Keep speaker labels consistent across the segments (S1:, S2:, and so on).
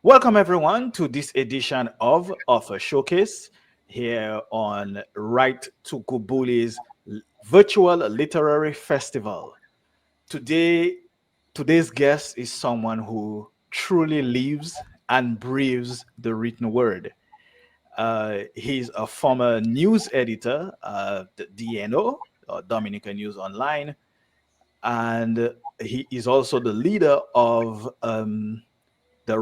S1: Welcome everyone to this edition of Author Showcase here on Write-Tukubuli's virtual literary festival. Today, today's guest is someone who truly lives and breathes the written word. He's a former news editor at the DNO, Dominican News Online, and he is also the leader of the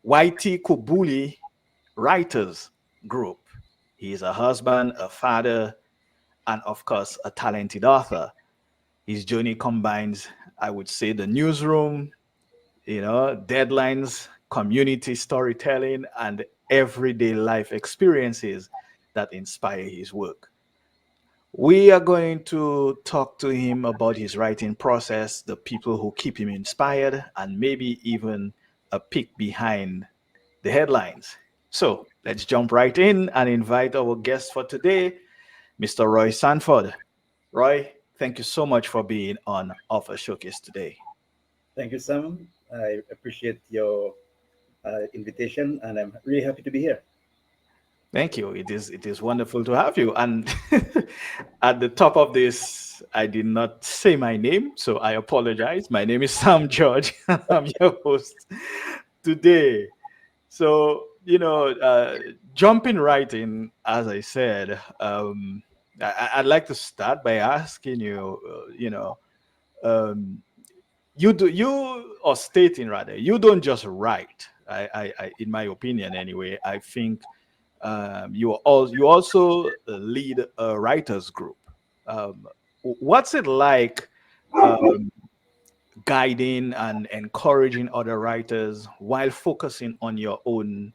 S1: Waitukubuli Writers group. He is a husband, a father, and of course, a talented author. His journey combines, I would say, the newsroom, deadlines, community storytelling, and everyday life experiences that inspire his work. We are going to talk to him about his writing process, the people who keep him inspired, and maybe even a peek behind the headlines. So let's jump right in and invite our guest for today, Mr. Roy Sanford. Roy, thank you so much for being on Offer Showcase today.
S2: Thank you, Sam. I appreciate your invitation, and I'm really happy to be here.
S1: Thank you. It is wonderful to have you. And at the top of this, I did not say my name, so I apologize. My name is Sam George. I'm your host today. So, jumping right in, as I said, I'd like to start by asking you, um, you or stating rather, you don't just write. In my opinion, anyway, I think you also lead a writers group. Um, what's it like? Um, Guiding and encouraging other writers while focusing on your own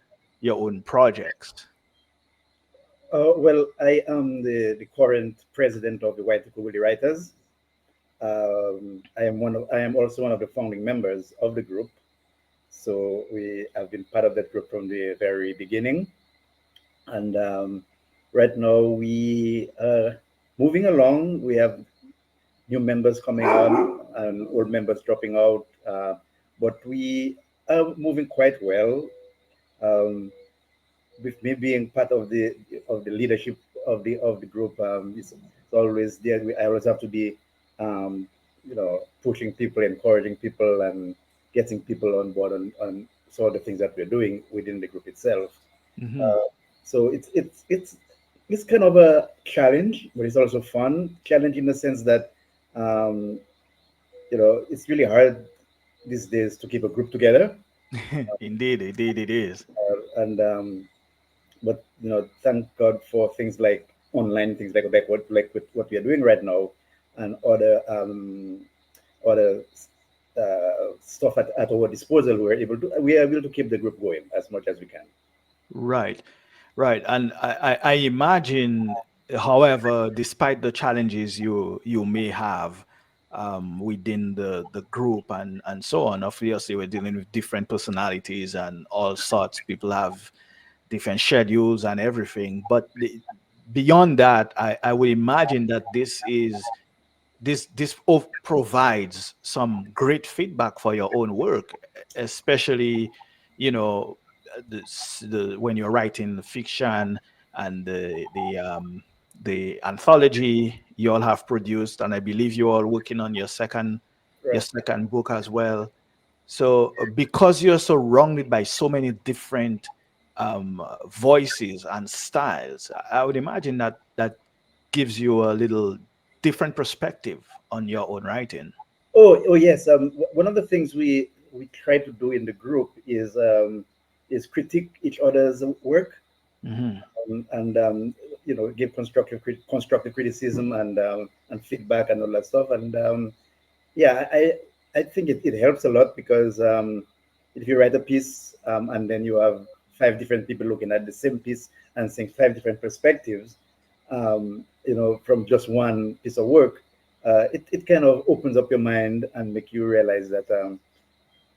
S1: projects.
S2: Well, I am the current president of the Waitukubli Writers. I am also one of the founding members of the group. So we have been part of that group from the very beginning. And right now we are moving along. We have new members coming on and old members dropping out. But we are moving quite well. Um, with me being part of the leadership of the group, it's always there. I always have to be, um, pushing people, encouraging people, and getting people on board on some of the things that we're doing within the group itself.
S1: Hmm.
S2: Uh, so it's kind of a challenge, but it's also fun. Challenge in the sense that um, it's really hard these days to keep a group together,
S1: Indeed, indeed, it is.
S2: and but thank God for things like online things like what we are doing right now, and other stuff at our disposal. We are able to keep the group going as much as we can.
S1: Right, right. And I imagine, however, despite the challenges you may have within the group and so on, obviously we're dealing with different personalities and all sorts. People have different schedules and everything. But beyond that, I would imagine that this provides some great feedback for your own work, especially you know when you're writing fiction and the anthology you all have produced, and I believe you are working on your
S2: Right.
S1: second book as well. So because you're surrounded by so many different voices and styles, I would imagine that that gives you a little different perspective on your own writing.
S2: Oh yes. One of the things we try to do in the group is critique each other's work,
S1: Hmm.
S2: and give constructive criticism and feedback and all that stuff. And yeah, I think it helps a lot because if you write a piece, and then you have five different people looking at the same piece and seeing five different perspectives, from just one piece of work, it kind of opens up your mind and make you realize that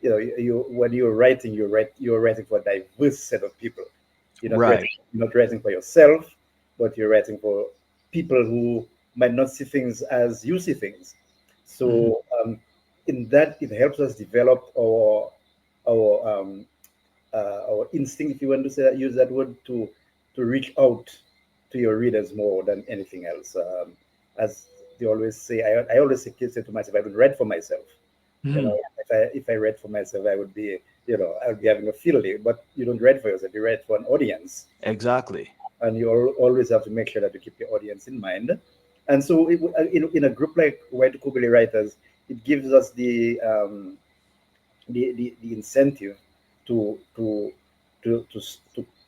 S2: you when you're writing, you're writing for a diverse set of people.
S1: Right.
S2: You're not writing for yourself, but you're writing for people who might not see things as you see things.
S1: Hmm.
S2: So in that, it helps us develop our our instinct, if you want to say that, use that word, to reach out to your readers more than anything else. As they always say, I always say to myself, I would write for myself. You know,
S1: Mhm.
S2: if I read for myself, I would be, I would be having a field day. But you don't write for yourself; you write for an audience,
S1: Exactly.
S2: and you always have to make sure that you keep your audience in mind. And so, in a group like Waitukubli Writers, it gives us the incentive to to to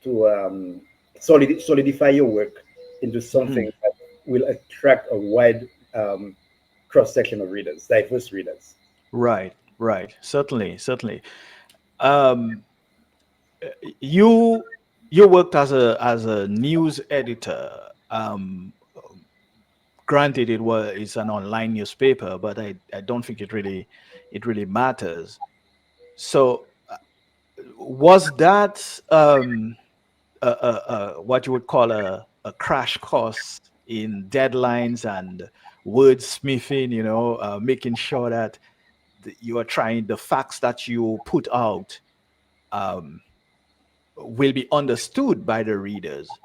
S2: to solidify your work into something
S1: Mhm.
S2: that will attract a wide cross section of readers, diverse readers.
S1: Right, right. Certainly, certainly. Um, you you worked as a news editor. Granted, it's an online newspaper, but I don't think it really matters. So, was that what you would call a crash course in deadlines and wordsmithing? Making sure that you are trying the facts that you put out um, will be understood by the readers.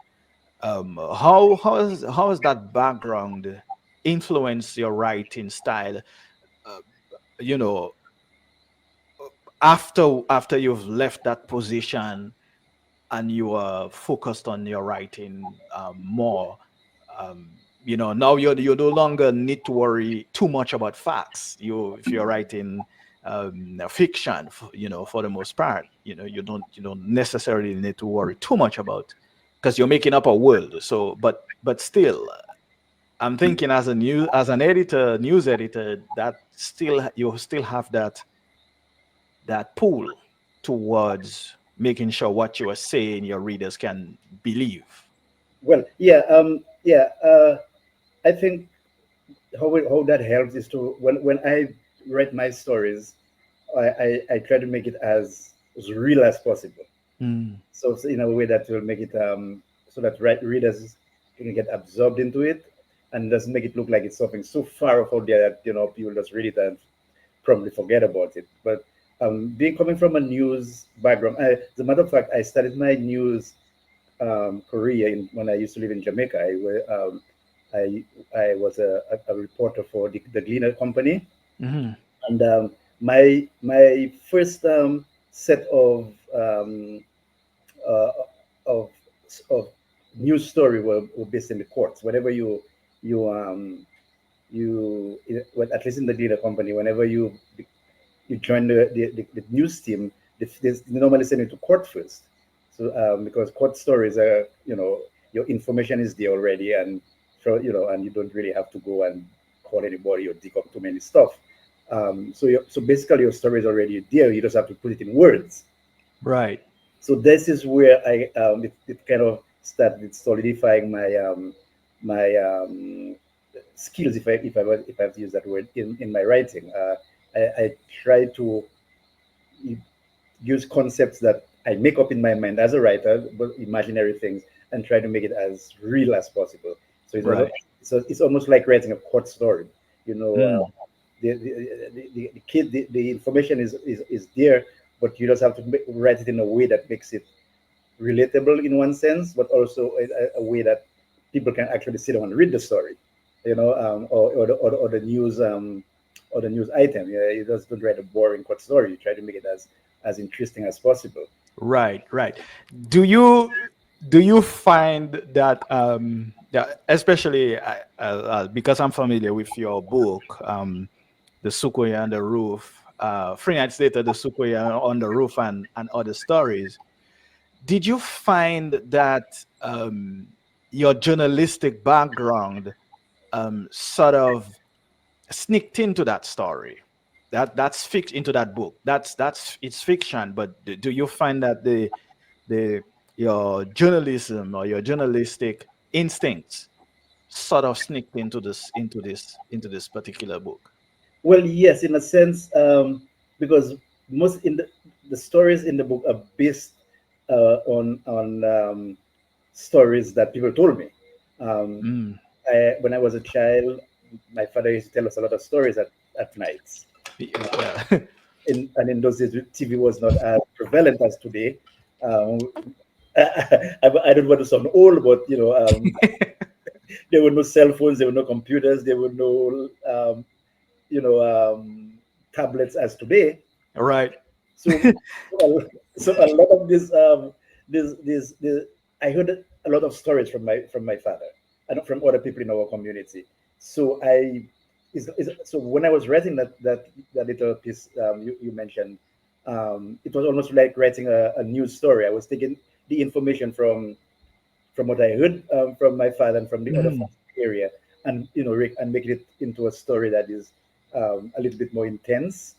S1: How has that background influenced your writing style? Uh, you know, after you've left that position and you are focused on your writing more. Now you no longer need to worry too much about facts. If you're writing fiction, for the most part, you don't necessarily need to worry too much about because you're making up a world. So, but still, I'm thinking as an editor, news editor, that still you still have that pull towards making sure what you are saying your readers can believe.
S2: Well, yeah, I think how that helps is to when I write my stories, I try to make it as real as possible.
S1: Mm,
S2: So in a way that will make it so that readers can get absorbed into it, and doesn't make it look like it's something so far off out there that people just read it and probably forget about it. But being coming from a news background, as a matter of fact, I started my news career when I used to live in Jamaica. I I was a reporter for the Gleaner Company,
S1: mhm,
S2: and my first set uh, of of news story were based in the courts. Whenever you well, at least in the Gleaner Company, whenever you join the news team, they normally send you to court first. So because court stories are, your information is there already, and and you don't really have to go and call anybody or dig up too many stuff. So basically, your story is already there. You just have to put it in words.
S1: right.
S2: So this is where it kind of started solidifying my skills, if I have to use that word, in my writing. I try to use concepts that I make up in my mind as a writer, but imaginary things, and try to make it as real as possible. So
S1: Right.
S2: it's almost like writing a court story. You know,
S1: Mm,
S2: the information is there, but you just have to write it in a way that makes it relatable in one sense, but also a way that people can actually sit down and read the story, or the news or the news item. Yeah, you just don't write a boring court story. You try to make it as interesting as possible.
S1: right. Right. Do you do you find that especially because I'm familiar with your book, the Sukoya on the Roof, 3 nights later, the Sukoya on the Roof, and other stories. Did you find that your journalistic background sort of sneaked into that story? That's fixed into that book. That's it's fiction, but do you find that the your journalism or your journalistic instincts sort of sneaked into this particular book?
S2: Well, yes, in a sense, because most in the stories in the book are based on stories that people told me. Um,
S1: Mm.
S2: when I was a child, my father used to tell us a lot of stories at nights.
S1: Yeah.
S2: in those days, TV was not as prevalent as today. Um, I don't want to sound old, but there were no cell phones, there were no computers, there were no you know tablets as today.
S1: Right.
S2: So, so a lot of this I heard a lot of stories from my father and from other people in our community. So so when I was writing that little piece you mentioned, it was almost like writing a news story. I was taking the information from what I heard from my father and from the other
S1: Mm,
S2: folks in the area, and and making it into a story that is a little bit more intense.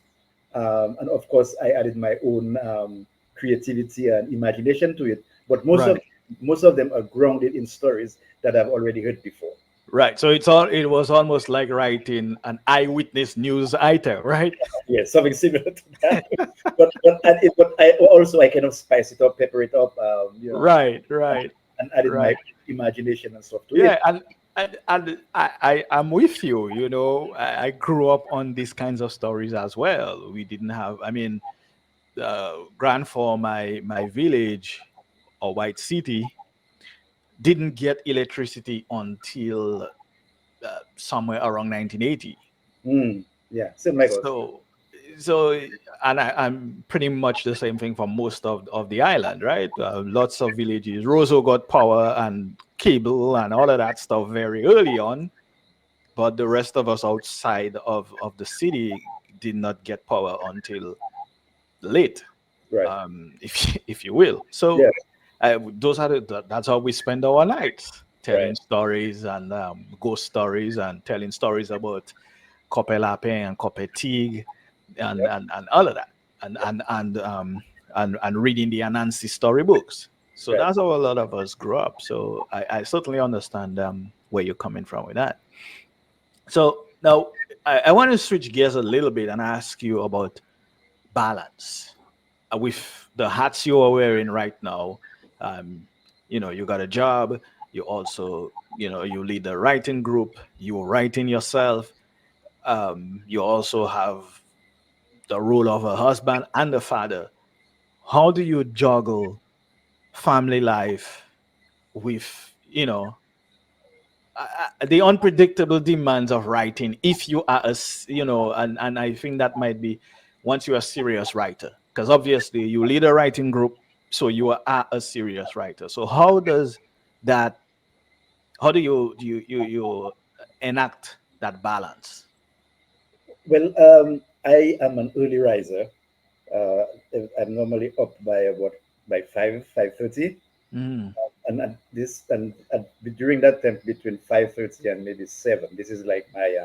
S2: And of course, I added my own creativity and imagination to it. But
S1: right.
S2: most of them are grounded in stories that I've already heard before.
S1: Right. So it was almost like writing an eyewitness news item, right?
S2: Yes, something similar to that. But I also I kind of spice it up, pepper it up,
S1: Right,
S2: and,
S1: right,
S2: and added my
S1: right.
S2: imagination and stuff to
S1: Yeah,
S2: it.
S1: and I'm with you. I grew up on these kinds of stories as well. We didn't have, I mean, grand for my village or white city didn't get electricity until somewhere around 1980.
S2: Mm, yeah, same like us.
S1: So, so, and I'm pretty much the same thing for most of the island, right? Lots of villages. Roseau got power and cable and all of that stuff very early on, but the rest of us outside of the city did not get power until late,
S2: Right.
S1: if you will. So
S2: Yeah.
S1: those are that's how we spend our nights,
S2: Right.
S1: telling stories and ghost stories and telling stories about Copper Lapin and Copper Tig
S2: Yep.
S1: and all of that and reading the Anansi storybooks. So
S2: Right.
S1: that's how a lot of us grew up. So I certainly understand where you're coming from with that. So now I want to switch gears a little bit and ask you about balance with the hats you are wearing right now. Um, you got a job. You also, you lead a writing group. You're writing yourself. You also have the role of a husband and a father. How do you juggle family life with, the unpredictable demands of writing if you are and I think that might be once you're a serious writer, because obviously you lead a writing group, so you are a serious writer. So that how do you enact that balance?
S2: Well, I am an early riser. Uh, I'm normally up by about by 5:30,
S1: Mm,
S2: and during that time between 5:30 and maybe 7, this is like my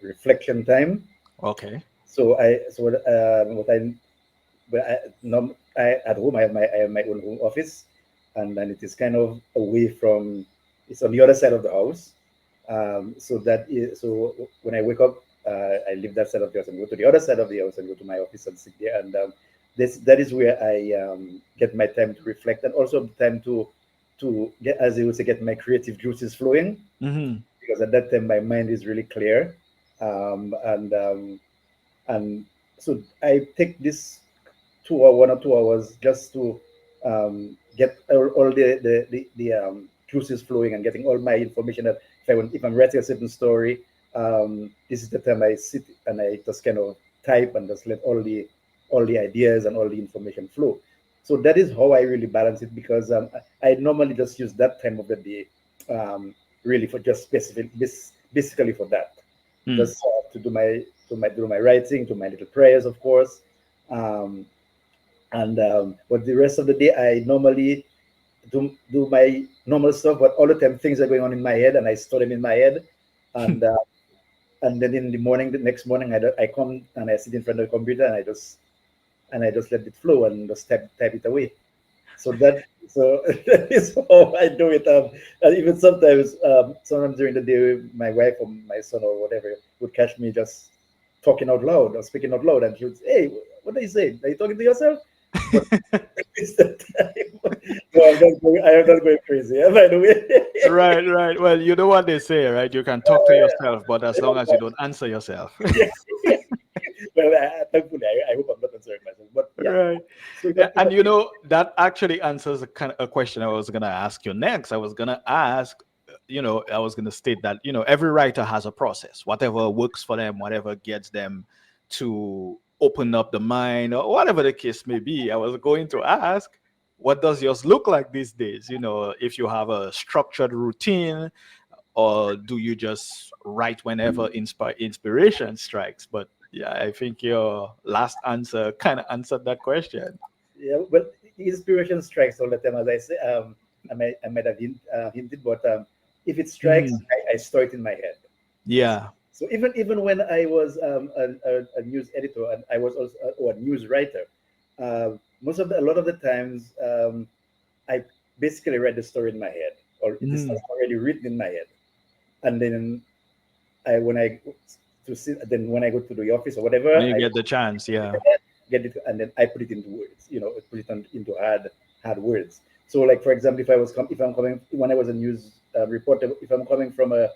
S2: reflection time.
S1: okay.
S2: What I but I, no, I at home I have my own home office, and then it is kind of away from. It's on the other side of the house, so when I wake up, I leave that side of the house and go to the other side of the house and go to my office and sit there, and this that is where I get my time to reflect and also time to get, as they would say, get my creative juices flowing,
S1: Hmm.
S2: because at that time my mind is really clear, and so I take this 1 or 2 hours just to get all the juices flowing and getting all my information that if I'm writing a certain story, this is the time I sit and I just kind of type and just let all the ideas and all the information flow. So that is how I really balance it, because I normally just use that time of the day really for just basically for that,
S1: Mm.
S2: just to my writing, to my little prayers, of course. Um, and but the rest of the day, I normally do my normal stuff. But all the time, things are going on in my head, and I store them in my head. And and then in the morning, the next morning, I come and I sit in front of the computer and I just let it flow and just type it away. So that is how I do it. And even sometimes during the day, my wife or my son or whatever would catch me just talking out loud or speaking out loud, and she would say, "Hey, what are you saying? Are you talking to yourself?" But It's the time. No, I am not going crazy. By the way.
S1: Right, right. Well, you know what they say, right? You can talk to yourself, but as long as you don't answer yourself.
S2: Well, thankfully, I hope I'm not answering myself. But yeah,
S1: Right.
S2: so
S1: Yeah,
S2: in
S1: and
S2: that
S1: you know, that actually answers a kind of a question I was gonna ask you next. I was gonna ask, I was gonna state that, every writer has a process. Whatever works for them, whatever gets them to open up the mind, or whatever the case may be. I was going to ask, what does yours look like these days? If you have a structured routine, or do you just write whenever inspiration strikes? But yeah, I think your last answer kind of answered that question.
S2: yeah, well, inspiration strikes all the time, as I say. I might have hinted, but if it strikes,
S1: Mhm.
S2: I store it in my head.
S1: Yeah.
S2: So even when I was a news editor and I was also or a news writer, a lot of the times I basically read the story in my head, or it is
S1: Mhm.
S2: already written in my head, and then I when I to see then when I go to the office or whatever,
S1: When you
S2: I
S1: get the chance, yeah.
S2: get it and then I put it into words. Put it into hard words. So, like for example, if I'm coming when I was a news reporter, if I'm coming from a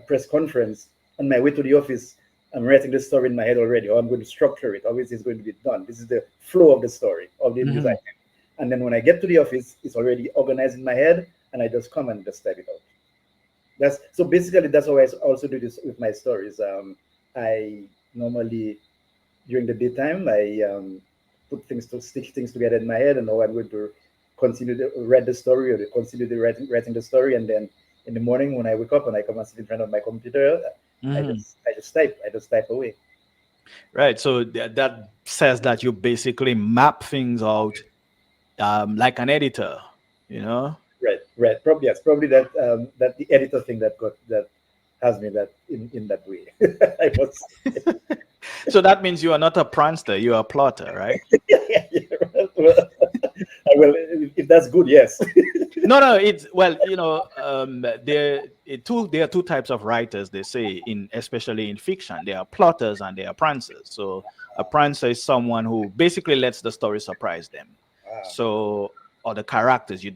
S2: press conference on my way to the office, I'm writing the story in my head already, or I'm going to structure it. Obviously, it's going to be done. This is the flow of the story of the news
S1: Mhm.
S2: item. And then when I get to the office, it's already organized in my head, and I just come and just type it out. That's so basically that's how I also do this with my stories. I normally during the daytime I put things to stick things together in my head, and now I'm going to continue to read the story or to continue the writing the story, and then in the morning when I wake up and I come and sit in front of my computer,
S1: Mhm.
S2: I just type away.
S1: Right. So that says that you basically map things out, like an editor, you know?
S2: Right, right. Probably yes, probably that the editor thing that has me that in that way. I was
S1: So that means you are not a prankster, you are a plotter, right?
S2: yeah, well, if that's good, yes.
S1: No, no, it's well, there are two types of writers. They say in especially in fiction, there are plotters and there are prancers. So a prancer is someone who basically lets the story surprise them.
S2: Ah,
S1: So or the characters, you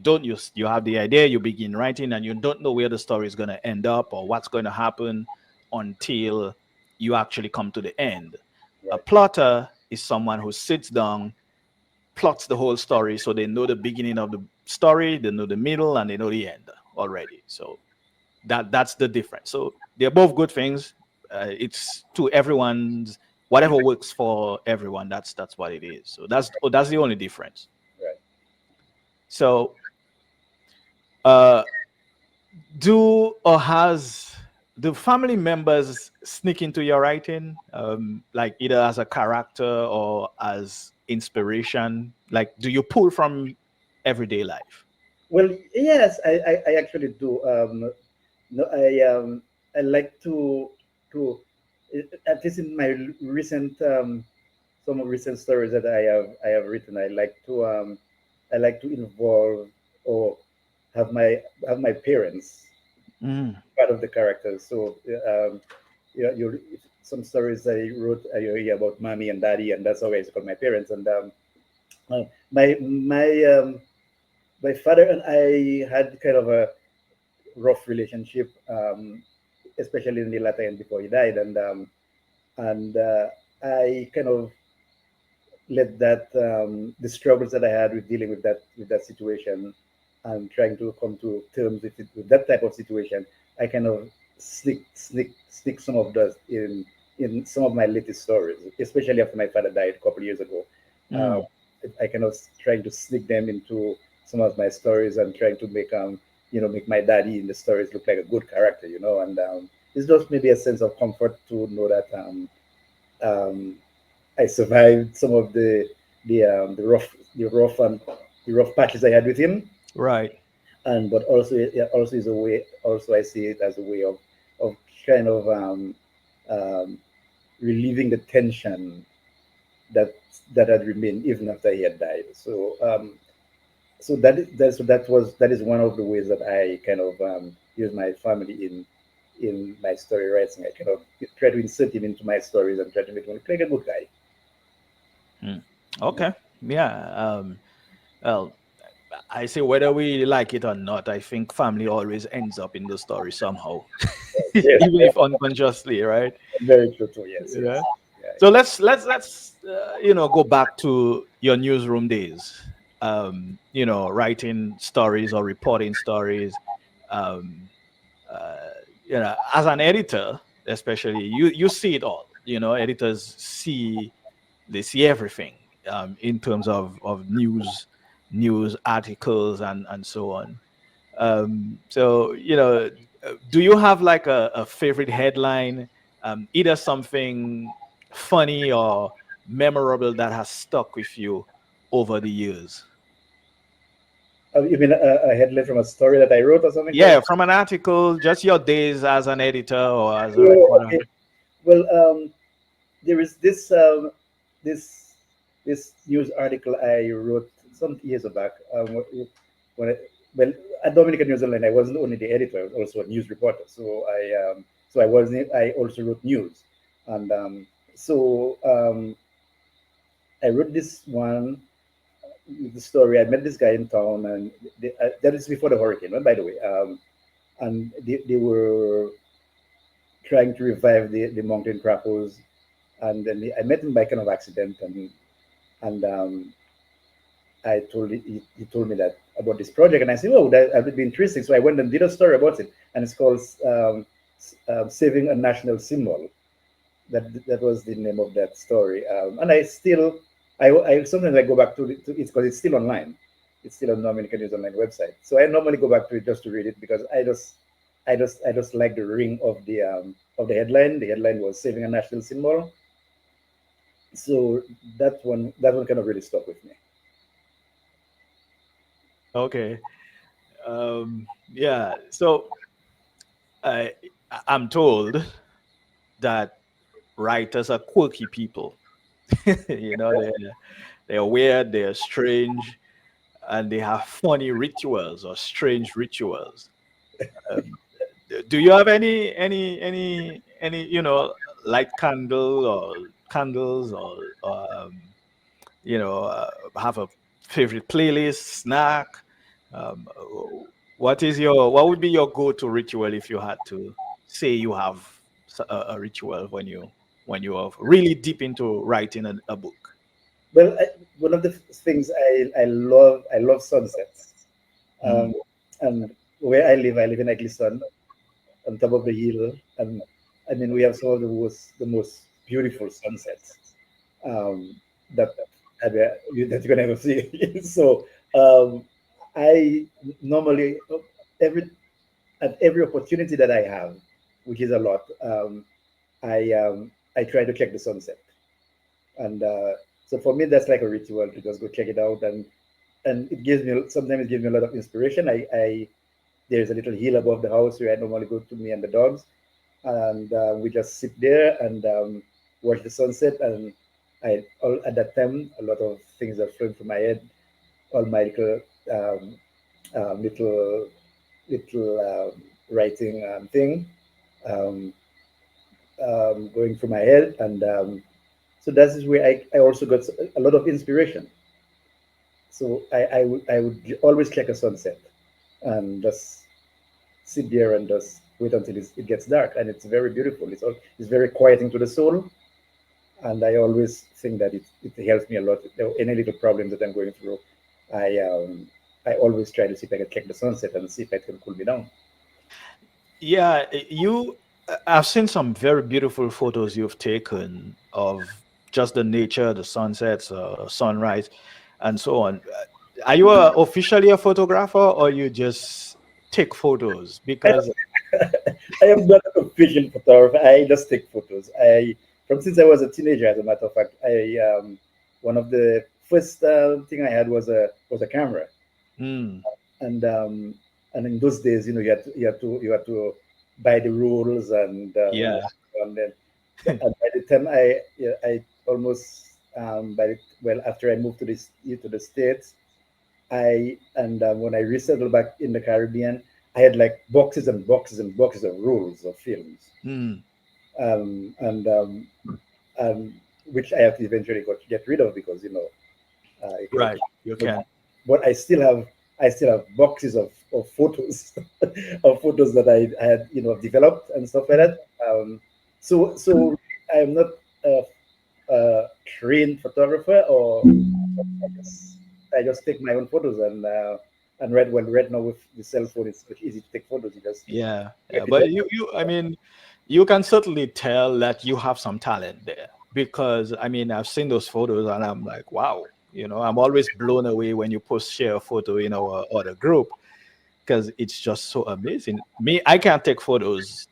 S1: have the idea, you begin writing, and you don't know where the story is going to end up or what's going to happen until you actually come to the end. A
S2: right.
S1: plotter is someone who sits down, plots the whole story, so they know the beginning of the story, they know the middle, and they know the end already. So that's the difference. So they're both good things. It's to everyone's whatever works for everyone. That's what it is. So that's the only difference.
S2: Right.
S1: So uh, do or has the family members sneak into your writing, like either as a character or as inspiration? Like, do you pull from everyday life?
S2: Well, yes, I actually do. No, I like to at least in my recent some of recent stories that I have written. I like to involve or have my parents
S1: Mm,
S2: part of the characters. So you some stories I wrote you hear about mommy and daddy, and that's how I call my parents. And uh, my my um, my father and I had kind of a rough relationship, especially in the latter end before he died, and I kind of let that the struggles that I had with dealing with that situation and trying to come to terms with it with that type of situation, I kind of sneak some of those in some of my latest stories, especially after my father died a couple of years ago. Uh,
S1: mm.
S2: I kind of trying to sneak them into some of my stories and trying to make my daddy in the stories look like a good character, and it's just maybe a sense of comfort to know that um, I survived some of the rough patches I had with him,
S1: Right.
S2: and but also it also is a way. Also, I see it as a way of kind of um, relieving the tension that that had remained even after he had died. So that is one of the ways that I kind of use my family in my story writing. I kind of try to insert him into my stories and try to make him look like a good guy.
S1: Mm. Okay. Yeah. Well, I say whether we like it or not, I think family always ends up in the story somehow,
S2: Yes,
S1: even if unconsciously, right?
S2: very true too. Yes,
S1: You
S2: yes.
S1: know?
S2: Yeah,
S1: So let's go back to your newsroom days. Writing stories or reporting stories. Um, uh, as an editor, especially you see it all. Editors see everything in terms of news articles and so on. So do you have like a favorite headline, either something funny or memorable that has stuck with you over the years?
S2: you mean a headline from a story that I wrote or something like
S1: Yeah,
S2: that?
S1: from an article, just your days as an editor or as a
S2: Oh,
S1: reporter.
S2: okay. Well, there is this this news article I wrote some years back. When I, well, at Dominican New Zealand, I wasn't only the editor; I was also a news reporter. I also wrote news, and I wrote this one the story. I met this guy in town, and that is before the hurricane, by the way. And they were trying to revive the mountain crappers, and then I met him by kind of accident, and he told me that about this project, and I said, "Oh, that would be interesting." So I went and did a story about it, and it's called "Saving a National Symbol." That was the name of that story, and I sometimes I go back to it because it's still online. It's still on Dominican News Online website. So I normally go back to it just to read it because I just like the ring of the headline. The headline was "Saving a National Symbol," so that one kind of really stuck with me.
S1: Okay. Yeah. So I I'm told that writers are quirky people. They're weird, they're strange, and they have funny rituals or strange rituals. Um, do you have any light candles or have a favorite playlist snack? Um, what would be your go-to ritual if you had to say you have a ritual when you are really deep into writing a book?
S2: Well, one of the things I love sunsets,
S1: Mm.
S2: um, and where I live in Eglinton, on top of the hill, and I mean we have some of the most beautiful sunsets um, that that you're gonna ever see. So I normally every at every opportunity that I have, which is a lot, I try to check the sunset, and so for me that's like a ritual to just go check it out, and it gives me a lot of inspiration. I There's a little hill above the house where I normally go to, me and the dogs, and we just sit there and watch the sunset. And at that time, a lot of things are flowing through my head. All my um, little writing thing um, going through my head, and so that is where I also got a lot of inspiration. So I would always check a sunset and just sit there and just wait until it gets dark, and it's very beautiful. It's very quieting to the soul, and I always think that it helps me a lot. Any little problems that I'm going through, I um, I always try to see if I can check the sunset and see if it can cool me down.
S1: Yeah, I've seen some very beautiful photos you've taken of just the nature, the sunsets, sunrise, and so on. Are you officially a photographer or you just take photos?
S2: I,
S1: Because
S2: I am not a official photographer. I just take photos. From since I was a teenager, as a matter of fact, one of the first thing I had was a camera,
S1: mm,
S2: and um, and in those days, you had to buy the rolls,
S1: yeah,
S2: and then by the time I almost by the, well after I moved to the states, I and when I resettled back in the Caribbean, I had like boxes and boxes and boxes of rolls of films,
S1: mm,
S2: um, and um, and which I have to eventually get rid of because it
S1: right, you
S2: was
S1: can.
S2: but I still have boxes of photos of photos that I had developed and stuff like that. So I am not a, a trained photographer, or I just take my own photos and right now with the cell phone, it's easy to take photos. You just
S1: Yeah,
S2: take
S1: yeah.
S2: a picture.
S1: But I mean, you can certainly tell that you have some talent there because I mean, I've seen those photos and I'm like, wow. I'm always blown away when you post share a photo in our other group because it's just so amazing. Me, I can't take photos.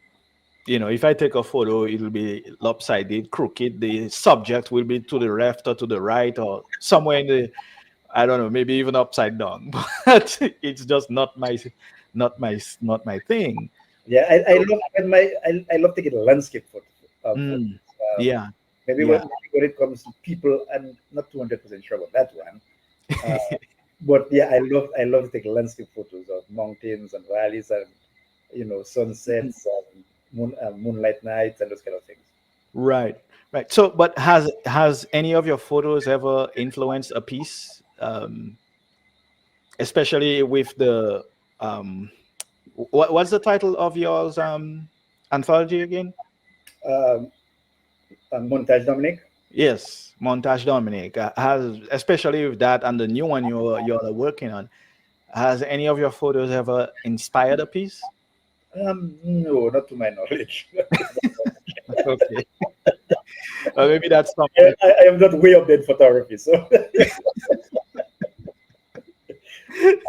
S1: If I take a photo, it'll be lopsided, crooked. The subject will be to the left or to the right or somewhere in the, I don't know, maybe even upside down. But it's just not my thing.
S2: Yeah, I
S1: So,
S2: love when I love taking landscape photos.
S1: mm, yeah,
S2: Maybe
S1: yeah.
S2: when it comes to people, I'm not 200% sure about that one. Uh, but yeah, I love to take landscape photos of mountains and valleys and sunsets and moonlight nights and those kind of things.
S1: Right, right. So, but has any of your photos ever influenced a piece, especially with the um, what's the title of yours anthology again?
S2: Um, Montage Dominic.
S1: Yes, Montage Dominic has, especially with that and the new one you're working on. Has any of your photos ever inspired a piece?
S2: No, not to my knowledge.
S1: Okay, maybe that's
S2: I,
S1: something.
S2: I I am not way up there in photography, so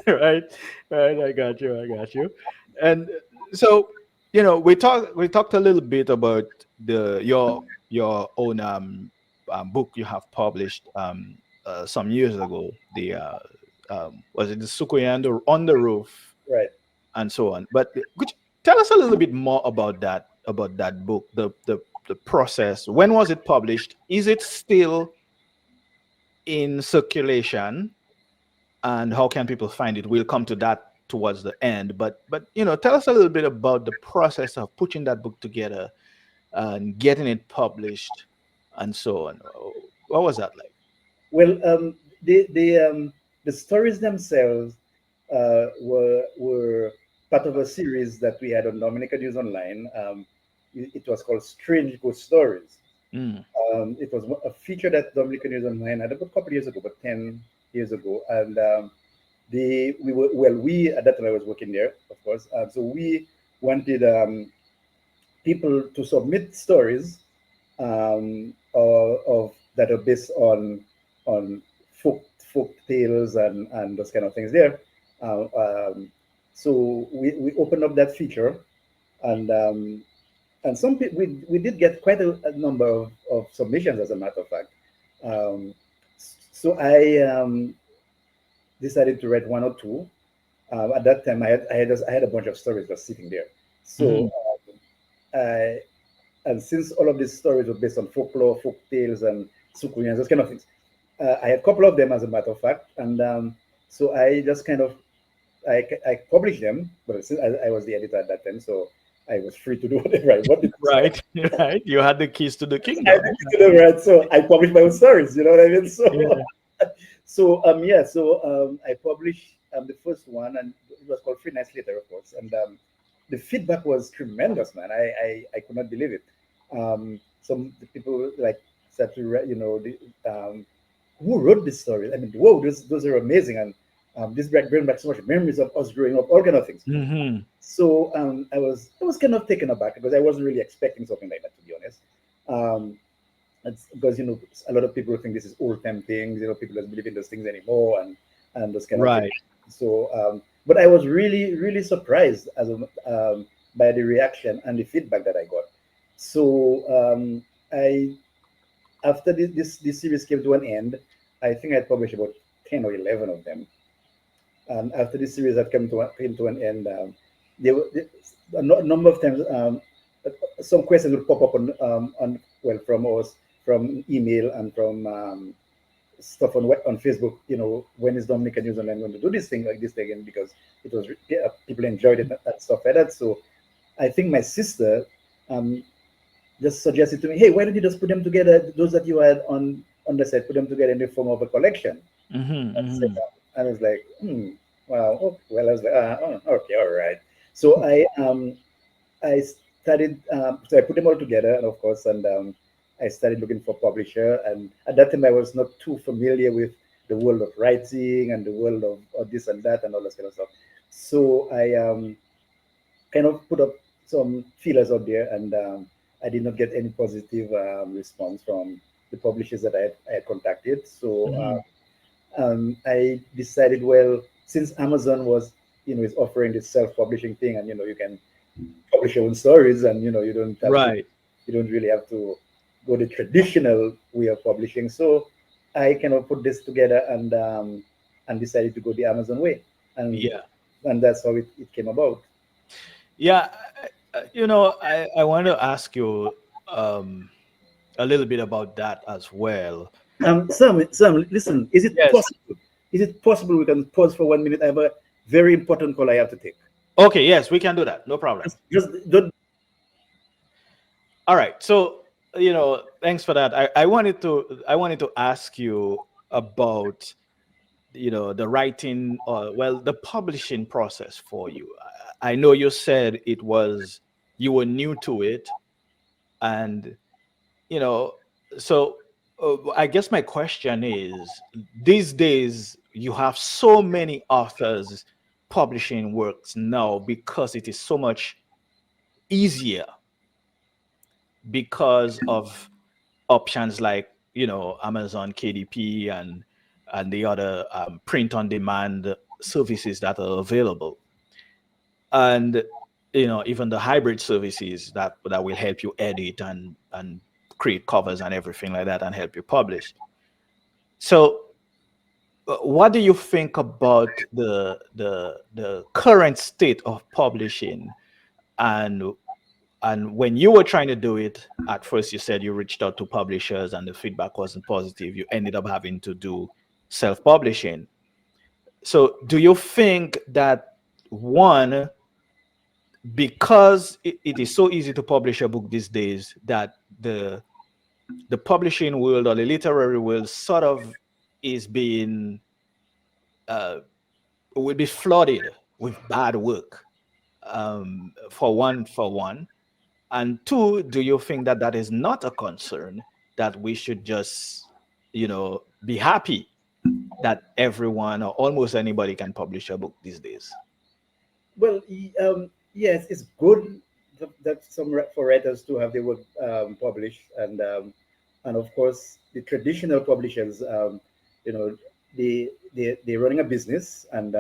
S1: Right, right. I got you. I got you. And so, we talked a little bit about your own book you have published some years ago. The was it the Sukuya on the roof
S2: right.
S1: and so on. But could you tell us a little bit more about that book, the process? When was it published? Is it still in circulation? And how can people find it? We'll come to that towards the end. But tell us a little bit about the process of putting that book together and getting it published and so on. What was that like?
S2: Well, the stories themselves were part of a series that we had on Dominica News Online. It was called Strange Ghost Stories.
S1: Mm,
S2: It was a feature that Dominican News Online had about a couple of years ago, about 10 years ago, and we at that time I was working there, of course, so we wanted people to submit stories of that are based on folk tales and those kind of things there. Uh, um, so we opened up that feature, and some people we did get quite a number of submissions, as a matter of fact. Um, so I decided to write one or two. At that time, I had a bunch of stories just sitting there.
S1: mhm.
S2: So I and since all of these stories were based on folklore, folk tales, and sukuyans, those kind of things, I had a couple of them, as a matter of fact, and so I just kind of I published them, but since I was the editor at that time, so I was free to do whatever I wanted.
S1: Right, right. You had the keys to the
S2: I
S1: kingdom.
S2: had to do right, so I published my own stories. You know what I mean? So
S1: Yeah.
S2: I published the first one, and it was called 3 Nights Later, of course, and the feedback was tremendous, man. I could not believe it. Some the people like said to who wrote this story? I mean, whoa, those are amazing, and this bring back so much memories of us growing up, all kind of things.
S1: Hmm.
S2: So I was kind of taken aback because I wasn't really expecting something like that, to be honest. Um, it's because a lot of people think this is old time things. People don't believe in those things anymore, and those kind of things.
S1: Right.
S2: So, but I was really really surprised by the reaction and the feedback that I got. So I after this series came to an end, I think I published about 10 or 11 of them. And after this series had came to an end, a number of times some questions would pop up on well from us, from email and from stuff on Facebook. When is Dominica News Online going to do this thing like this again? Because it was people enjoyed it and stuff like that. So I think my sister um, just suggested to me, hey, why don't you just put them together? Those that you had on the set, put them together in the form of a collection.
S1: Hmm.
S2: I said,
S1: Hmm.
S2: And I was like, wow, oh, well, I was like, okay, all right. So I started, so I put them all together, and of course, and I started looking for publisher. And at that time, I was not too familiar with the world of writing and the world of this and that and all this kind of stuff. So I kind of put up some feelers out there, and I did not get any positive response from the publishers that I had contacted. So
S1: Mhm.
S2: I decided, well, since Amazon was, is offering this self-publishing thing, and you can publish your own stories, and
S1: Right.
S2: you don't really have to go the traditional way of publishing. So I kind of put this together, and decided to go the Amazon way, and
S1: Yeah.
S2: that's how it came about.
S1: Yeah. I want to ask you um, a little bit about that as well.
S2: Sam, listen, is it
S1: Yes.
S2: possible? Is it possible we can pause for 1 minute? I have a very important call I have to take.
S1: Okay. Yes, we can do that. No problem.
S2: Just don't.
S1: All right. So, thanks for that. I wanted to ask you about, the writing, well, the publishing process for you. I know you said you were new to it, and you know, so I guess my question is, these days you have so many authors publishing works now because it is so much easier because of options like Amazon KDP and the other print on demand services that are available, and even the hybrid services that will help you edit and create covers and everything like that and help you publish. So what do you think about the current state of publishing, and when you were trying to do it at first, you said you reached out to publishers and the feedback wasn't positive. You ended up having to do self-publishing. So do you think that, one, because it is so easy to publish a book these days, that the publishing world or the literary world sort of is being will be flooded with bad work, for one, and two, do you think that that is not a concern, that we should just be happy that everyone or almost anybody can publish a book these days?
S2: Well, yes, it's good that for writers to have their work published, and of course the traditional publishers, you know, they're running a business, and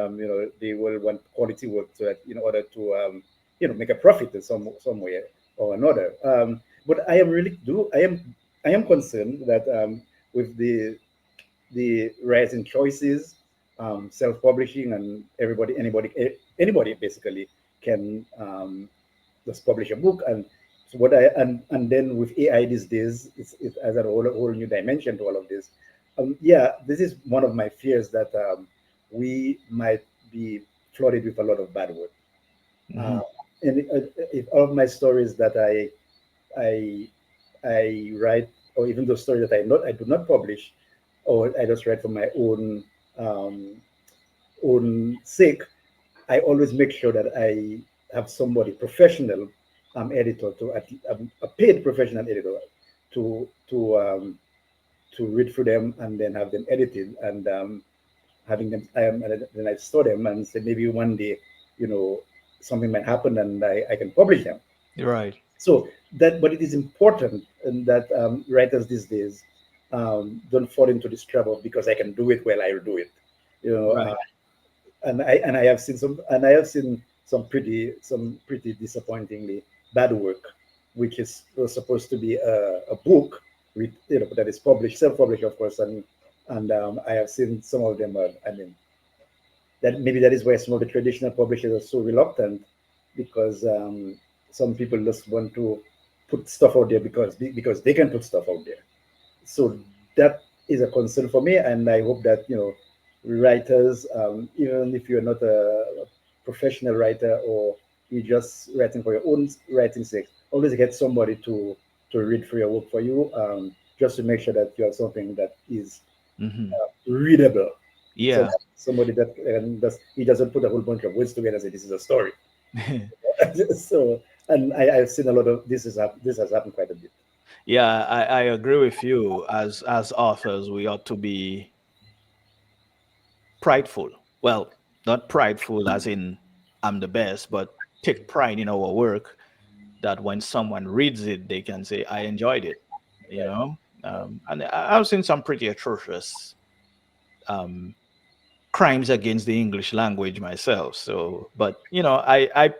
S2: they will want quality work to in order to make a profit in some way or another. But I am concerned that with the rising choices, self-publishing, and anybody basically can just publish a book. And so and then with AI these days, it adds a whole new dimension to all of this. Yeah, this is one of my fears, that we might be flooded with a lot of bad work. Uh,
S1: Hmm.
S2: and if all of my stories that I I write, or even those stories that I do not publish, or I just write for my um, own sake, I always make sure that I have somebody professional, editor, a paid professional editor, to read through them and then have them edited, and having them, and then I store them and say, maybe one day, you know something might happen, and I can publish them.
S1: Right.
S2: So that, but it is important, and that writers these days don't fall into this trap of, because I can do it, well, I'll do it. You know,
S1: Right.
S2: and I have seen some pretty disappointingly bad work, which is was supposed to be a book with, that is published, self-published, of course, and I have seen some of them. I mean, that maybe that is why some of the traditional publishers are so reluctant, because some people just want to put stuff out there because they can put stuff out there. So that is a concern for me, and I hope that writers, even if you're not a professional writer, or you're just writing for your own writing sake, always get somebody to read through your work for you, just to make sure that you have something that is
S1: Hmm.
S2: readable. So
S1: Yeah.
S2: somebody that he doesn't put a whole bunch of words together and say this is a story. So, and I've seen a lot of this has happened quite a bit.
S1: Yeah, I agree with you. As authors, we ought to be prideful. Well, not prideful as in I'm the best, but take pride in our work, that when someone reads it, they can say, I enjoyed it, you
S2: Right,
S1: know? And I've seen some pretty atrocious um, crimes against the English language myself. So, but, I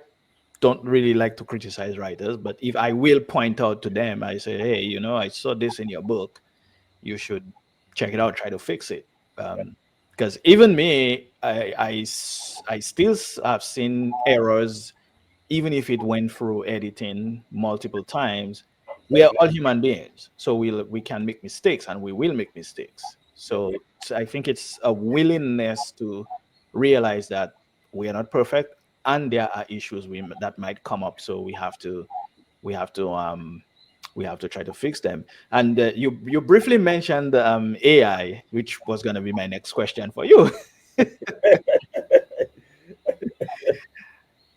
S1: don't really like to criticize writers, but if I will point out to them, I say, hey, I saw this in your book. You should check it out, try to fix it.
S2: right,
S1: Because even me, I still have seen errors, even if it went through editing multiple times. We
S2: right,
S1: are all human beings, so we can make mistakes, and we will make mistakes. So I think it's a willingness to realize that we are not perfect, and there are issues that might come up. So we have to um we have to try to fix them. And you briefly mentioned AI, which was going to be my next question for you.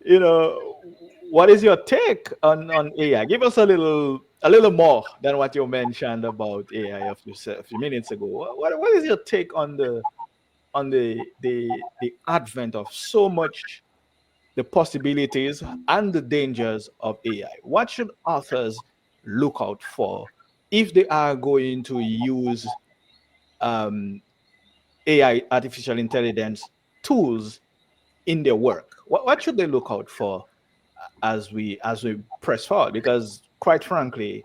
S1: you know what is your take on AI? Give us a little more than what you mentioned about AI a few minutes ago. What is your take on the advent of so much, the possibilities and the dangers of AI? What should authors look out for if they are going to use um, AI, artificial intelligence tools in their work? What should they look out for as we press forward? Because quite frankly,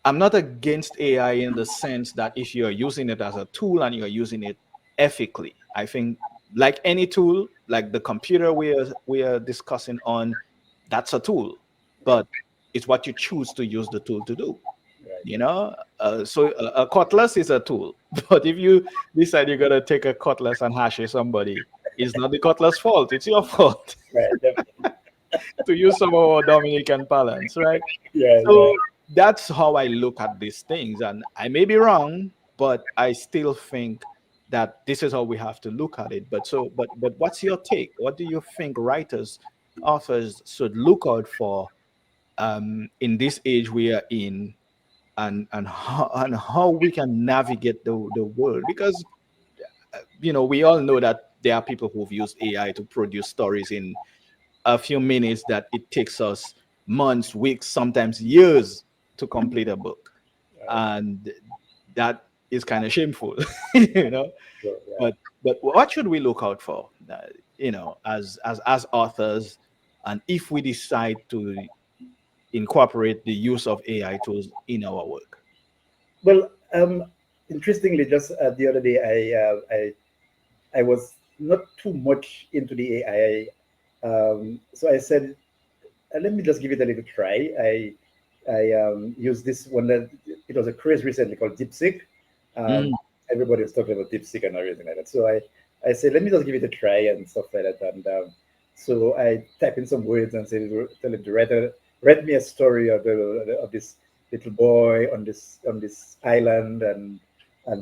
S1: I'm not against AI in the sense that if you're using it as a tool and you're using it ethically, I think like any tool, like the computer we are discussing on, that's a tool,
S2: right,
S1: but it's what you choose to use the tool to do.
S2: right,
S1: So a cutlass is a tool, but if you decide you're gonna take a cutlass and hash somebody, it's not the cutlass' fault; it's your fault.
S2: right, definitely.
S1: To use some of our Dominican parlance, right?
S2: Yeah, yeah,
S1: So that's how I look at these things. And I may be wrong, but I still think that this is how we have to look at it. But what's your take? What do you think writers, authors should look out for in this age we are in, and how we can navigate the world? Because we all know that there are people who've used AI to produce stories in a few minutes that it takes us months, weeks, sometimes years to complete a book.
S2: right,
S1: And that is kind of shameful, you know.
S2: sure, yeah.
S1: But what should we look out for, as authors, and if we decide to incorporate the use of AI tools in our work?
S2: Well, interestingly, just the other day, I was not too much into the AI, so I said, let me just give it a little try. I used this one that it was a craze recently called DeepSeek. Um,
S1: Mm,
S2: Everybody was talking about DeepSeek and everything like that. So I said, let me just give it a try and stuff like that. And so I type in some words and say, tell him to write me a story of this little boy on this island, and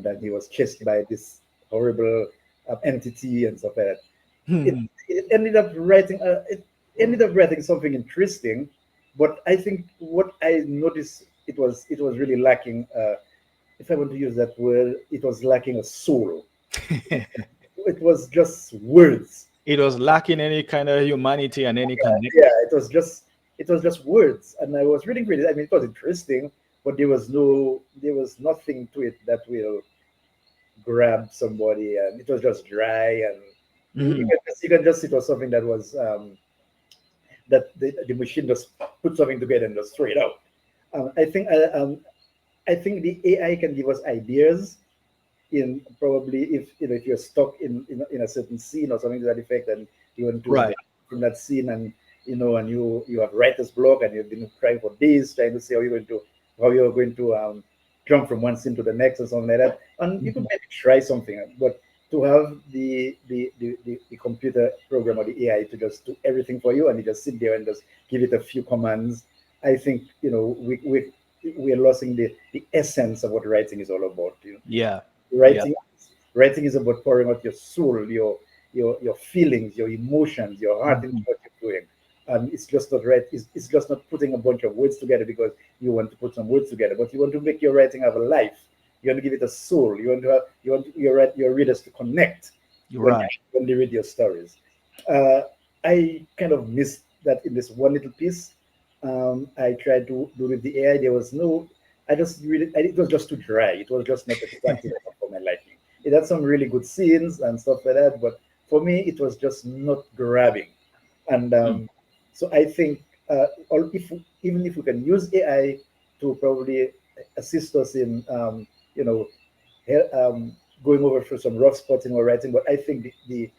S2: then he was chased by this horrible entity and stuff like that. It,
S1: mm,
S2: it ended up writing something interesting, but I think what I noticed, it was really lacking. If I want to use that word, it was lacking a soul. It was just words.
S1: it was lacking any kind of humanity and any
S2: Yeah,
S1: connection.
S2: it was just words, and I was reading it. I mean, it was interesting, but there was nothing to it that will grab somebody, and it was just dry, and
S1: Mhm.
S2: you can just it was something that was that the machine just put something together and just throw it out. I think the AI can give us ideas in probably if you're stuck in a certain scene or something to that effect, and you want to
S1: Right.
S2: get from that scene, and and you have writer's block, and you've been trying for days trying to see how you're going to jump from one scene to the next or something like that, and you could
S1: Mhm.
S2: maybe try something, but to have the computer program or the AI to just do everything for you, and you just sit there and just give it a few commands, I think we're losing the essence of what writing is all about.
S1: Yeah. Yeah.
S2: Writing Writing is about pouring out your soul, your feelings, your emotions, your heart into
S1: Mhm.
S2: what you're doing. And it's just not right. It's just not putting a bunch of words together because you want to put some words together, but you want to make your writing have a life. You want to give it a soul. You want to have, you want your readers to connect
S1: You're
S2: when
S1: right.
S2: when they read your stories. Uh, I kind of missed that in this one little piece. I tried to do with the AI. There was no. I just really. It was just too dry. It was just not exactly for my liking. It had some really good scenes and stuff like that, but for me, it was just not grabbing. And
S1: Mm.
S2: so I think, if even if we can use AI to probably assist us in, you know, going over through some rough spots in our writing, but I think the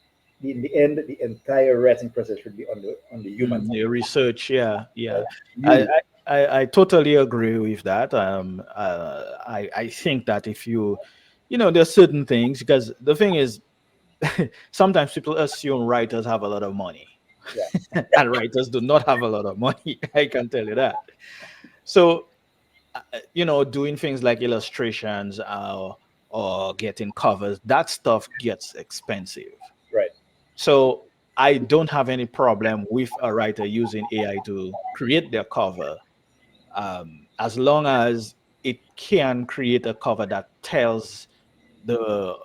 S2: in the end, the entire writing process should be on the human side.
S1: The research, yeah, yeah. I,
S2: You,
S1: I totally agree with that. I think that if you, there's certain things, because the thing is, sometimes people assume writers have a lot of money,
S2: yeah,
S1: and writers do not have a lot of money. I can tell you that. So, doing things like illustrations, or getting covers, that stuff gets expensive.
S2: right,
S1: So I don't have any problem with a writer using AI to create their cover, as long as it can create a cover that tells the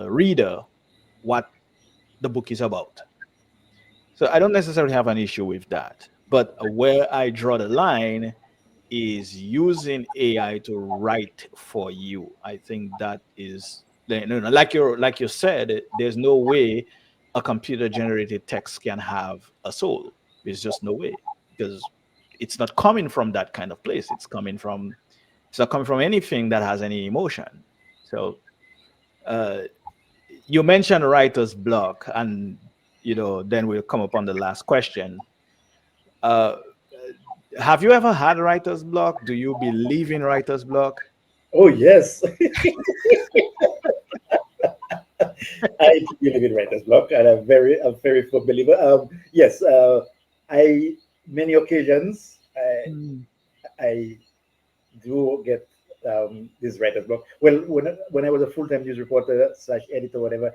S1: reader what the book is about. So I don't necessarily have an issue with that. But where I draw the line is using AI to write for you. I think that is, like you said, there's no way a computer generated text can have a soul. There's just no way, because it's not coming from that kind of place. It's not coming from anything that has any emotion. So, uh, you mentioned writer's block, and then we'll come up on the last question. Uh, have you ever had writer's block? Do you believe in writer's block?
S2: oh yes, I really did writer's block, and I'm very firm believer. Yes, I many occasions
S1: Mm,
S2: I do get this writer's block. Well, when I was a full time news reporter slash editor, whatever,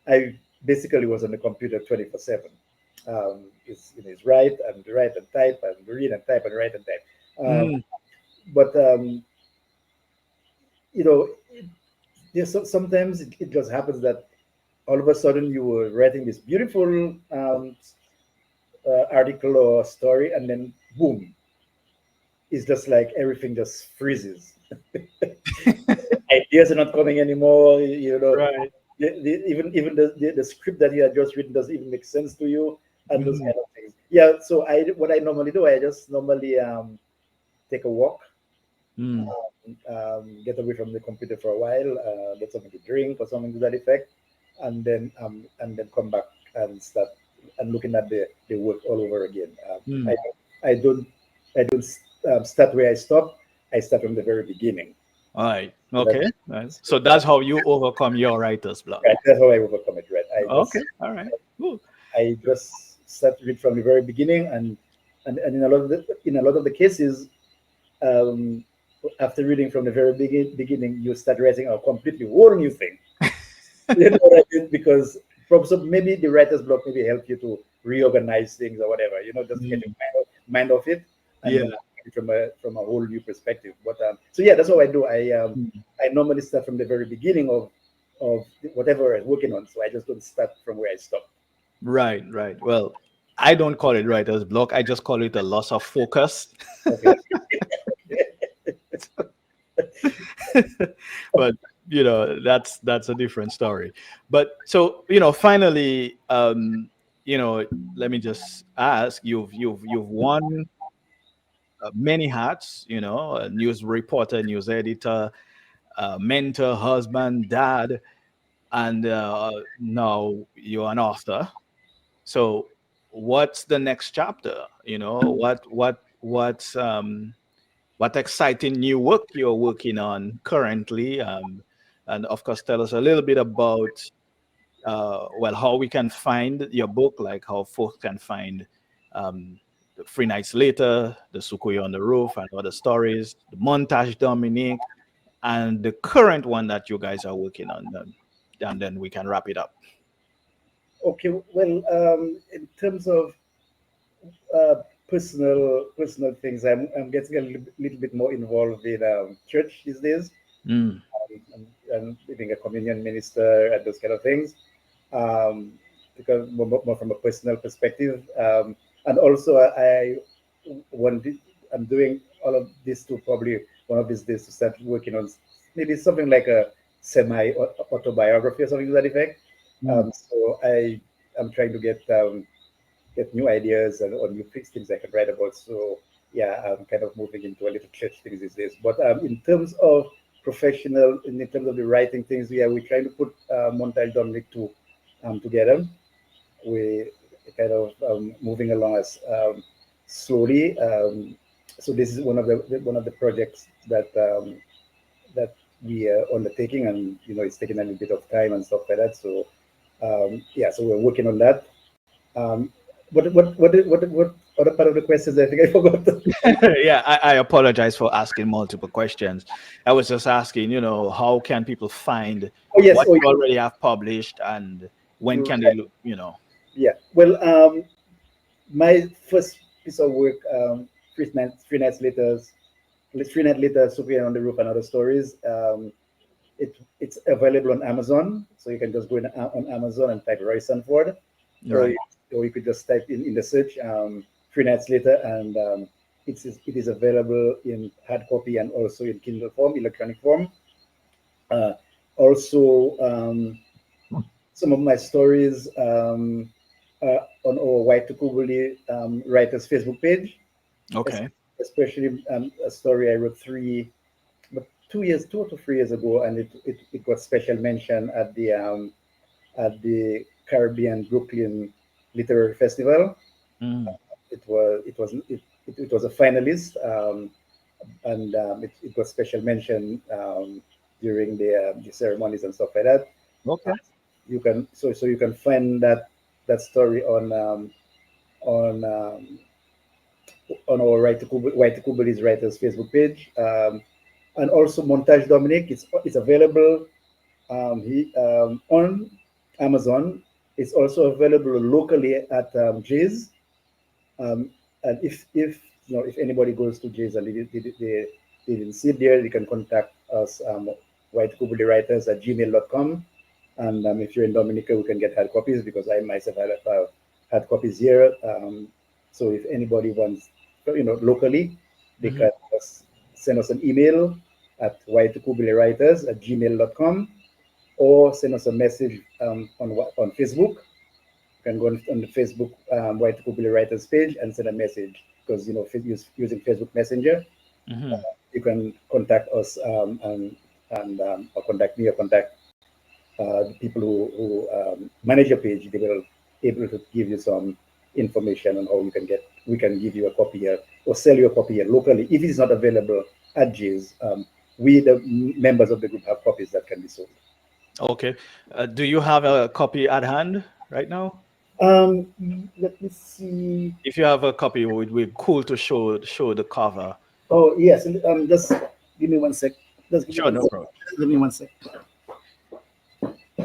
S2: I basically was on the computer 24/7. It's write and type and read and type and write and type.
S1: mm,
S2: But you know, sometimes it just happens that all of a sudden you were writing this beautiful article or story, and then boom, it's just like everything just freezes. Ideas are not coming anymore.
S1: right.
S2: Even the script that you had just written doesn't even make sense to you, and those
S1: Mm,
S2: kind of things. Yeah. So what I normally do, I just normally take a walk,
S1: mm.
S2: get away from the computer for a while, get something to drink or something to that effect, and then come back and start and looking at the work all over again.
S1: Mm.
S2: I don't I don't start where I stop. I start from the very beginning.
S1: All right.
S2: So
S1: Okay. Right. So
S2: that,
S1: that's how you overcome your writer's block.
S2: right, that's how I overcome it. Right.
S1: Okay. All right. Cool.
S2: I just start read from the very beginning, and in a lot of the cases, um, after reading from the very beginning, you start writing a completely whole new thing. You know what I mean? Because maybe the writer's block maybe help you to reorganize things or whatever. Just to get your
S1: Mm.
S2: mind off it, and
S1: Yeah.
S2: then from a whole new perspective. But so yeah, that's what I do.
S1: Mm.
S2: I normally start from the very beginning of whatever I'm working on. So I just don't start from where I stop.
S1: Right. Right. Well, I don't call it writer's block. I just call it a loss of focus.
S2: Okay.
S1: But that's a different story. But so, finally, let me just ask, you've worn many hats, a news reporter, news editor, mentor, husband, dad, and now you're an author. So what's the next chapter? What exciting new work you're working on currently? And of course, tell us a little bit about, how we can find your book, like how folks can find, um, the Three Nights Later, the Sukuya on the Roof, and other stories, the Montage Dominique, and the current one that you guys are working on, and then we can wrap it up.
S2: Okay, well, in terms of uh, personal things, I'm getting a little bit more involved in church these days.
S1: Mm.
S2: I'm being a communion minister and those kind of things, um, because more from a personal perspective, and also want I'm doing all of this to probably one of these days to start working on maybe something like a semi autobiography or something to that effect.
S1: Mm.
S2: So I'm trying to get new ideas and or new things I can write about. So yeah, I'm kind of moving into a little church things these days. But in terms of professional, in terms of the writing things, yeah, we're trying to put Montage Dominic two together. We kind of moving along as slowly. So this is one of the projects that we are undertaking, and it's taking a little bit of time and stuff like that. So yeah, so we're working on that. Um, what other part of the questions I think I forgot?
S1: Yeah, I apologize for asking multiple questions. I was just asking, how can people find
S2: Oh yes,
S1: what
S2: oh
S1: you already have published, and when can they
S2: right.
S1: look.
S2: Yeah. Well, my first piece of work, three nights later, Superman on the Roof and Other Stories. It's available on Amazon, so you can just go on Amazon and type Roy Sanford, or
S1: Right.
S2: or you could just type in the search three nights later, and it is available in hard copy and also in Kindle form, electronic form. Uh, Also, some of my stories on our Waitukubuli Writers Facebook page, es-
S1: Okay.
S2: especially a story I wrote but 2 years, 2 to 3 years ago, and it got special mention at the Caribbean Brooklyn Literary Festival.
S1: Mm.
S2: It was a finalist, and it got special mention during the ceremonies and stuff like that.
S1: Okay.
S2: You can so you can find that story on our Write-Tukubuli's Writers Facebook page, and also Montage Dominic. It's available on Amazon. It's also available locally at Jay's. Um, and if anybody goes to Jay's and they didn't see it there, you can contact us, Waitukubli Writers at gmail.com. And if you're in Dominica, we can get hard copies because I myself have hard copies here. So if anybody wants, locally, they
S1: Hmm.
S2: can just send us an email at Waitukubli at gmail.com, or send us a message on Facebook. You can go on the Facebook Waitukubli Writers page and send a message, because using Facebook Messenger,
S1: Hmm.
S2: you can contact us, and or contact me or contact the people who manage your page. They will able to give you some information on how we can give you a copy here or sell you a copy here locally. If it's not available at Jay's, we the members of the group have copies that can be sold.
S1: Okay. Do you have a copy at hand right now?
S2: Let me see.
S1: If you have a copy, it would be cool to show the cover.
S2: Oh yes, just give me one sec. Just give me
S1: Sure,
S2: one
S1: no
S2: sec.
S1: problem.
S2: Give me one sec.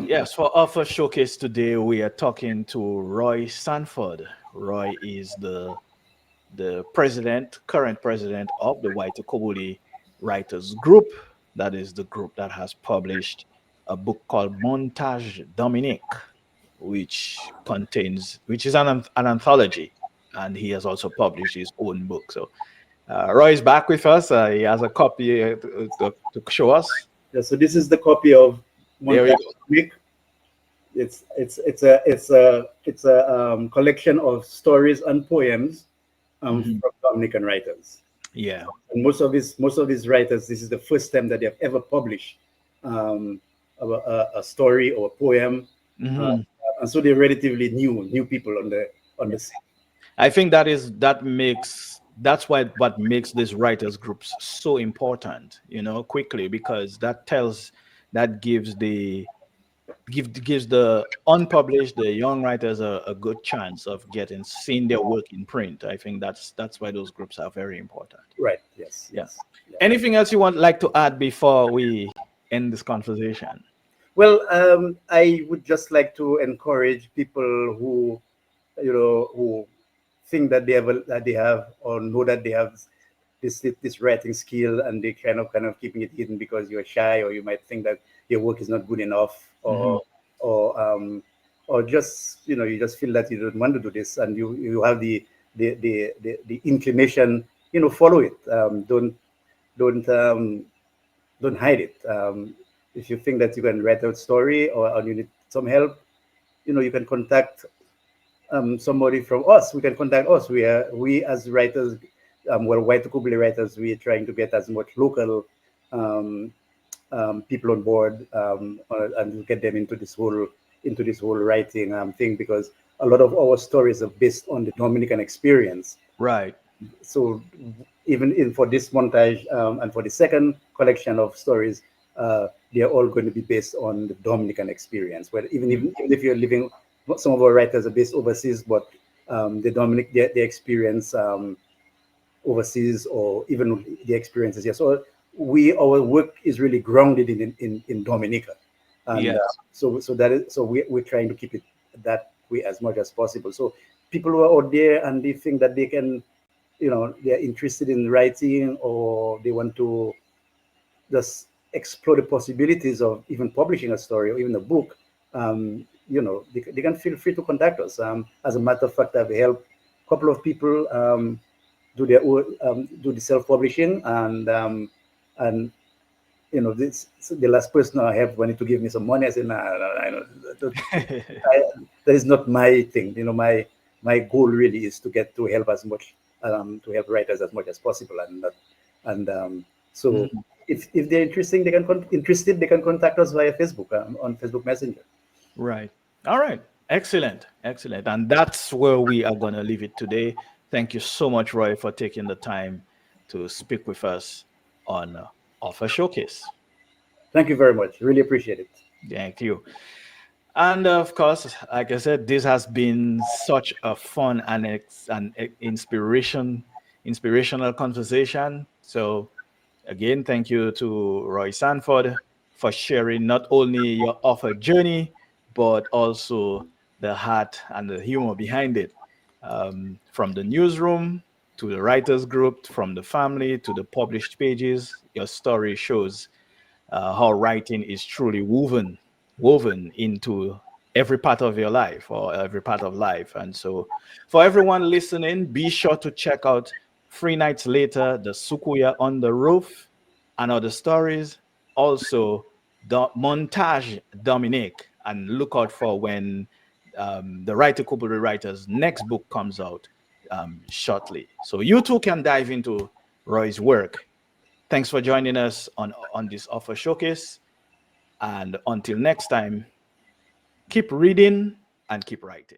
S1: Yes, for our first showcase today, we are talking to Roy Sanford. Roy is the current president of the Waitukubuli Writers Group. That is the group that has published a book called Montage Dominic, which is an anthology, and he has also published his own book. So Roy is back with us. He has a copy to show us.
S2: Yeah, so this is the copy of
S1: There we
S2: Montage
S1: go.
S2: Week. It's a collection of stories and poems
S1: Mhm.
S2: from Dominican writers.
S1: Yeah.
S2: And most of these writers, this is the first time that they have ever published um, a story or a poem, uh,
S1: Mhm.
S2: and so they're relatively new people on the scene.
S1: I think that's why what makes these writers groups so important, quickly, because that gives the unpublished, the young writers a good chance of getting seeing their work in print. I think that's why those groups are very important.
S2: Right? Yes,
S1: Yeah.
S2: yes. Yeah.
S1: Anything else you want like to add before we end this conversation?
S2: Well, I would just like to encourage people who, who think that that they have, or know that they have this writing skill, and they kind of keeping it hidden because you're shy, or you might think that your work is not good enough,
S1: Mhm.
S2: or um, or just you just feel that you don't want to do this, and you have the inclination, follow it. Don't don't hide it. If you think that you can write a story, or you need some help, you can contact somebody from us. We can contact us. We as writers, Waitukubli Writers, we are trying to get as much local um, people on board, and get them into this whole writing thing, because a lot of our stories are based on the Dominican experience.
S1: Right.
S2: So even in for this montage, and for the second collection of stories, they are all going to be based on the Dominican experience. Where even if you're living, some of our writers are based overseas, but the experience overseas, or even the experiences here. So our work is really grounded in Dominica, and
S1: Yes.
S2: so we're trying to keep it that way as much as possible. So people who are out there and they think that they can, they're interested in writing, or they want to just explore the possibilities of even publishing a story or even a book, they can feel free to contact us. As a matter of fact, I've helped a couple of people do the self-publishing, and this, so the last person I have wanted to give me some money. I said, nah, I know I, that is not my thing. My goal really is to get to help as much, to help writers as much as possible, and so
S1: Mhm.
S2: if they're interested, they can contact us via Facebook, on Facebook Messenger.
S1: Right. All right. Excellent. Excellent. And that's where we are going to leave it today. Thank you so much, Roy, for taking the time to speak with us on Offer Showcase.
S2: Thank you very much. Really appreciate it.
S1: Thank you. And of course, like I said, this has been such a fun and inspirational conversation. So again, thank you to Roy Sanford for sharing not only your author journey, but also the heart and the humor behind it. From the newsroom to the writers group, from the family to the published pages, your story shows how writing is truly woven into every part of your life or every part of life. And so, for everyone listening, be sure to check out Three Nights Later, The Sukuya on the Roof, and other stories. Also, the Montage Dominic, and look out for when the Write-Tukubuli Writers' next book comes out shortly. So you too can dive into Roy's work. Thanks for joining us on this offer showcase. And until next time, keep reading and keep writing.